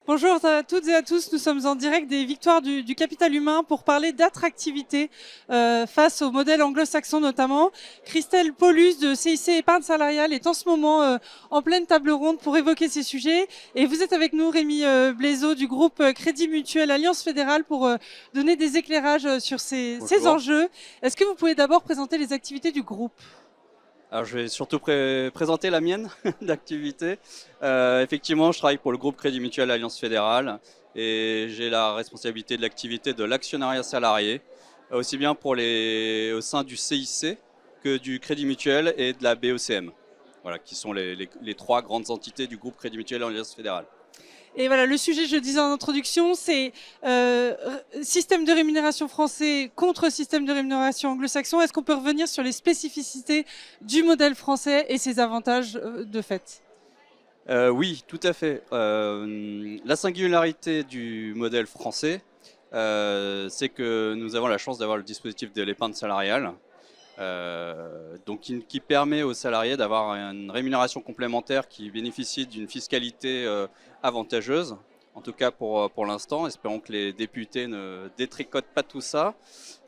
Bonjour à toutes et à tous, nous sommes en direct des victoires du capital humain pour parler d'attractivité face au modèle anglo-saxon notamment. Christelle Paulus de CIC Épargne Salariale est en ce moment en pleine table ronde pour évoquer ces sujets. Et vous êtes avec nous, Rémi Blaiseau du groupe Crédit Mutuel Alliance Fédérale pour donner des éclairages sur ces Bonjour. enjeux. Est-ce que vous pouvez d'abord présenter les activités du groupe ? Alors, je vais surtout présenter la mienne d'activité. Effectivement, je travaille pour le groupe Crédit Mutuel Alliance Fédérale et j'ai la responsabilité de l'activité de l'actionnariat salarié, aussi bien au sein du CIC que du Crédit Mutuel et de la BECM, voilà, qui sont les trois grandes entités du groupe Crédit Mutuel Alliance Fédérale. Et voilà, le sujet, je le disais en introduction, c'est système de rémunération français contre système de rémunération anglo-saxon. Est-ce qu'on peut revenir sur les spécificités du modèle français et ses avantages de fait ? Oui, tout à fait. La singularité du modèle français, c'est que nous avons la chance d'avoir le dispositif de l'épargne salariale, donc qui permet aux salariés d'avoir une rémunération complémentaire qui bénéficie d'une fiscalité avantageuse, en tout cas pour l'instant. Espérons que les députés ne détricotent pas tout ça.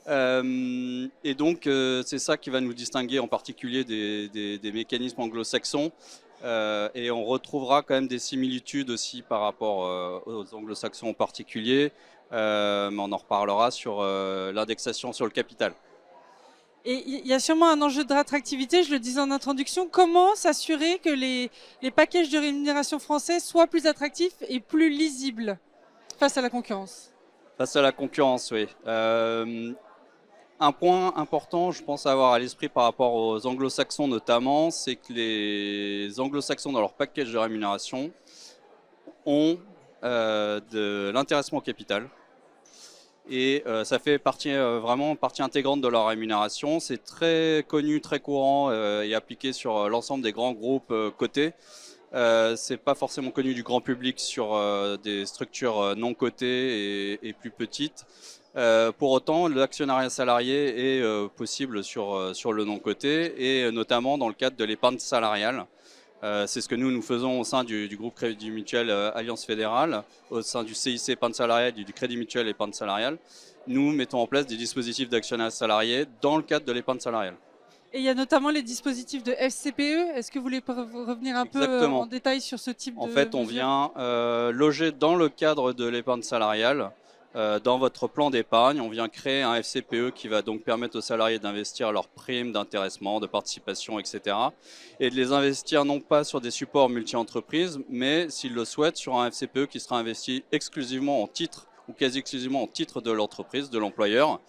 Et donc, c'est ça qui va nous distinguer en particulier des mécanismes anglo-saxons. Et on retrouvera quand même des similitudes aussi par rapport aux anglo-saxons en particulier, mais on en reparlera sur l'indexation sur le capital. Et il y a sûrement un enjeu d'attractivité, je le disais en introduction. Comment s'assurer que les packages de rémunération français soient plus attractifs et plus lisibles face à la concurrence ? Face à la concurrence, oui. Un point important, je pense, à avoir à l'esprit par rapport aux anglo-saxons notamment, c'est que les anglo-saxons dans leur package de rémunération ont de l'intéressement au capital. Et ça fait vraiment partie intégrante de leur rémunération. C'est très connu, très courant et appliqué sur l'ensemble des grands groupes cotés. C'est pas forcément connu du grand public sur des structures non cotées et plus petites. Pour autant, l'actionnariat salarié est possible sur le non coté et notamment dans le cadre de l'épargne salariale. C'est ce que nous faisons au sein du groupe Crédit Mutuel Alliance Fédérale, au sein du CIC Épargne Salariale, du Crédit Mutuel Épargne Salariale. Nous mettons en place des dispositifs d'actionnariat salarié dans le cadre de l'épargne salariale. Et il y a notamment les dispositifs de FCPE. Est-ce que vous voulez revenir un peu en Exactement. détail sur ce type En de fait, on mesures ? vient loger dans le cadre de l'épargne salariale, dans votre plan d'épargne, on vient créer un FCPE qui va donc permettre aux salariés d'investir leurs primes d'intéressement, de participation, etc. Et de les investir non pas sur des supports multi-entreprises, mais s'ils le souhaitent, sur un FCPE qui sera investi exclusivement en titre ou quasi exclusivement en titre de l'entreprise, de l'employeur,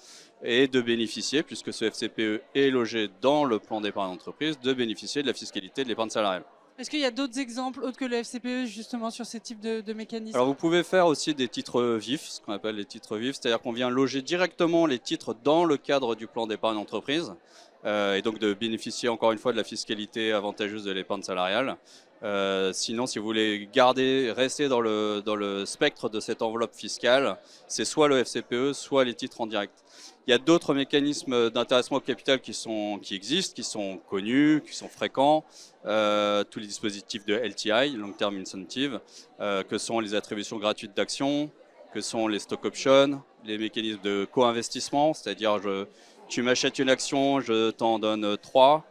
et de bénéficier, puisque ce FCPE est logé dans le plan d'épargne d'entreprise, de bénéficier de la fiscalité de l'épargne salariale. Est-ce qu'il y a d'autres exemples autres que le FCPE justement sur ces types de mécanismes ? Alors vous pouvez faire aussi des titres vifs, ce qu'on appelle les titres vifs, c'est-à-dire qu'on vient loger directement les titres dans le cadre du plan d'épargne entreprise et donc de bénéficier encore une fois de la fiscalité avantageuse de l'épargne salariale. Sinon, si vous voulez rester dans le spectre de cette enveloppe fiscale, c'est soit le FCPE, soit les titres en direct. Il y a d'autres mécanismes d'intéressement au capital qui existent, qui sont connus, qui sont fréquents. Tous les dispositifs de LTI, Long Term Incentive, que sont les attributions gratuites d'actions, que sont les stock options, les mécanismes de co-investissement, c'est-à-dire tu m'achètes une action, je t'en donne 3.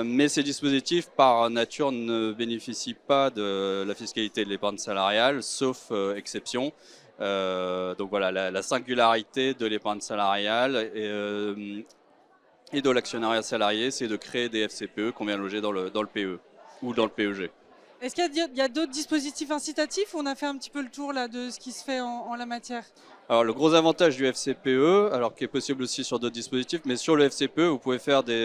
Mais ces dispositifs, par nature, ne bénéficient pas de la fiscalité de l'épargne salariale, sauf exception. Donc voilà, la singularité de l'épargne salariale et de l'actionnariat salarié, c'est de créer des FCPE qu'on vient loger dans le PE ou dans le PEG. Est-ce qu'il y a d'autres dispositifs incitatifs ou on a fait un petit peu le tour là, de ce qui se fait en la matière ? Alors le gros avantage du FCPE, alors qui est possible aussi sur d'autres dispositifs, mais sur le FCPE, vous pouvez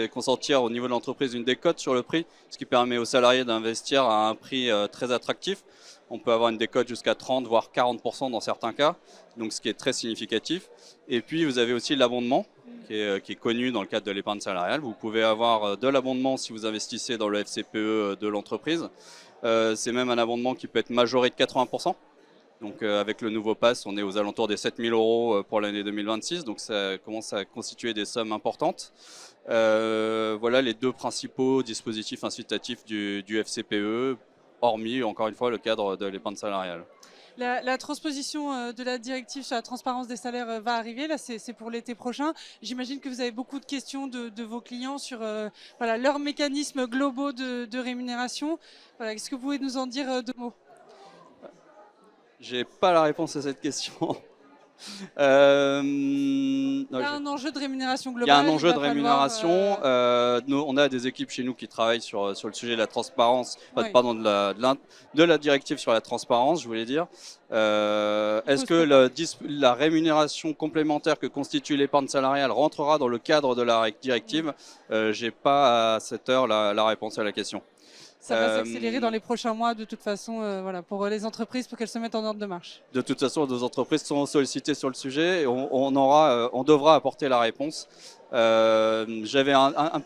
consentir au niveau de l'entreprise une décote sur le prix, ce qui permet aux salariés d'investir à un prix très attractif. On peut avoir une décote jusqu'à 30 voire 40% dans certains cas, donc ce qui est très significatif. Et puis vous avez aussi l'abondement qui est connu dans le cadre de l'épargne salariale. Vous pouvez avoir de l'abondement si vous investissez dans le FCPE de l'entreprise. C'est même un abondement qui peut être majoré de 80%. Donc avec le nouveau pass, on est aux alentours des 7 000 € pour l'année 2026, donc ça commence à constituer des sommes importantes. Voilà les deux principaux dispositifs incitatifs du FCPE, hormis encore une fois le cadre de l'épargne salariale. La transposition de la directive sur la transparence des salaires va arriver. Là, c'est pour l'été prochain. J'imagine que vous avez beaucoup de questions de vos clients sur voilà, leurs mécanismes globaux de rémunération. Voilà, est-ce que vous pouvez nous en dire deux mots? J'ai pas la réponse à cette question. Il y a un enjeu de rémunération globale. Il y a un enjeu de rémunération. On a des équipes chez nous qui travaillent sur le sujet de la transparence, pardon, de la directive sur la transparence, je voulais dire. Est-ce que la rémunération complémentaire que constitue l'épargne salariale rentrera dans le cadre de la directive? J'ai pas à cette heure la réponse à la question. Ça va s'accélérer dans les prochains mois de toute façon voilà, pour les entreprises, pour qu'elles se mettent en ordre de marche. De toute façon, nos entreprises sont sollicitées sur le sujet et on devra apporter la réponse. J'avais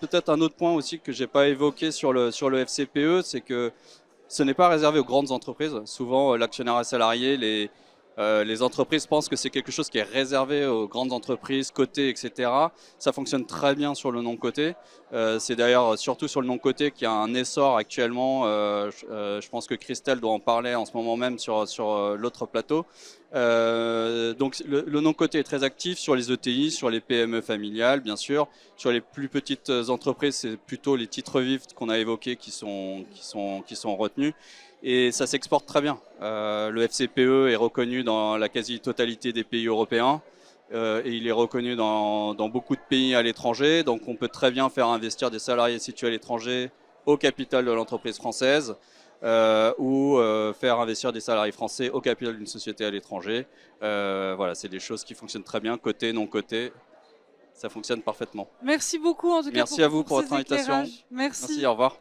peut-être un autre point aussi que j'ai pas évoqué sur le FCPE, c'est que ce n'est pas réservé aux grandes entreprises. Souvent, l'actionnaire salarié, les entreprises pensent que c'est quelque chose qui est réservé aux grandes entreprises, cotées, etc. Ça fonctionne très bien sur le non-coté. C'est d'ailleurs surtout sur le non-coté qu'il y a un essor actuellement. Je pense que Christelle doit en parler en ce moment même sur l'autre plateau. Donc le non-coté est très actif sur les ETI, sur les PME familiales, bien sûr. Sur les plus petites entreprises, c'est plutôt les titres vifs qu'on a évoqués qui sont retenus. Et ça s'exporte très bien. Le FCPE est reconnu dans la quasi-totalité des pays européens et il est reconnu dans beaucoup de pays à l'étranger. Donc on peut très bien faire investir des salariés situés à l'étranger au capital de l'entreprise française ou faire investir des salariés français au capital d'une société à l'étranger. Voilà, c'est des choses qui fonctionnent très bien, côté, non côté. Ça fonctionne parfaitement. Merci beaucoup en tout cas. Merci à vous pour votre invitation. Merci. Merci, au revoir.